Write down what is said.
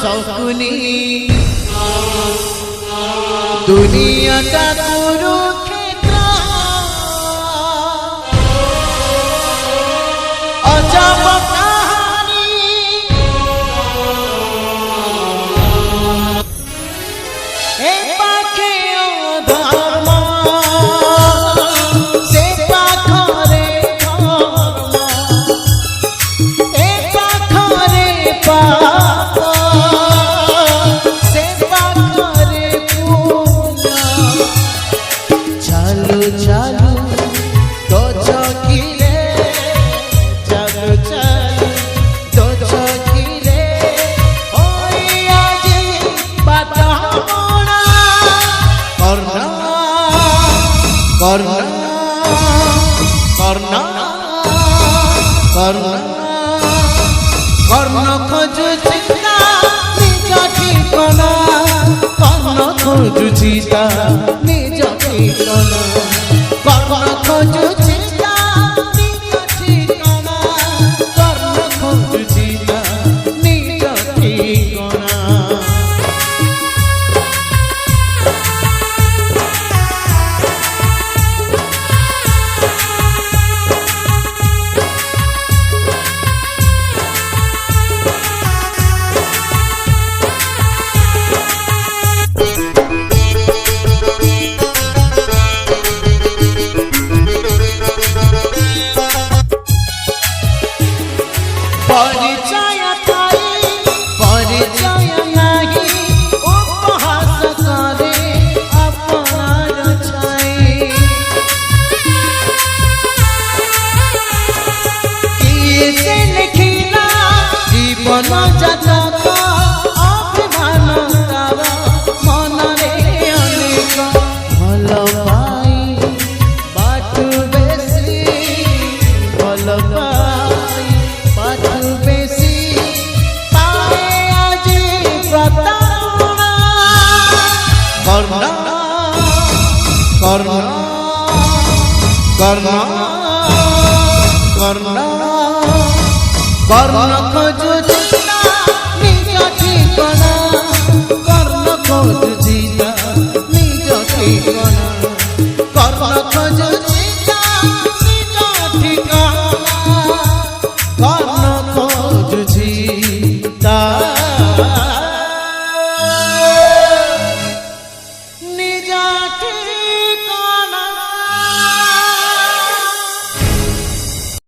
শকুনি দুনিয়াটা কুরুক্ষেত্র অজব কাহানি এ পাখে অধর্ম সে পাখরে ধর্ম এ পাখরে পাপ সে পাখরে পুণ্য চালু চালু তো চকিলে চালু চালু তো চকিলে ওই আজি বাতামনা কর্ণ কর্ণ কর্ণ কর্ণ কর্ণ খোঁজুছি তা নিজ ঠিকনা কর্ণ খোঁজুছি তা নিজ ঠিকনা কর্ণ খোঁজুছি তা নিজ ঠিকনা কর্ণ খোঁজুছি তা নিজ ঠিকনা परिचय थाई परिचय नाही उपहास करे अपनार छाई किसे लिखिला जीवन जातक अभिमान तार मनरे अनेक भल पाई बाटू बेसी भल पाई बाटू बेसी पाए আজি প্রতারণা কর্ণ কর্ণ কর্ণ কর্ণ কর্ণ খোঁজু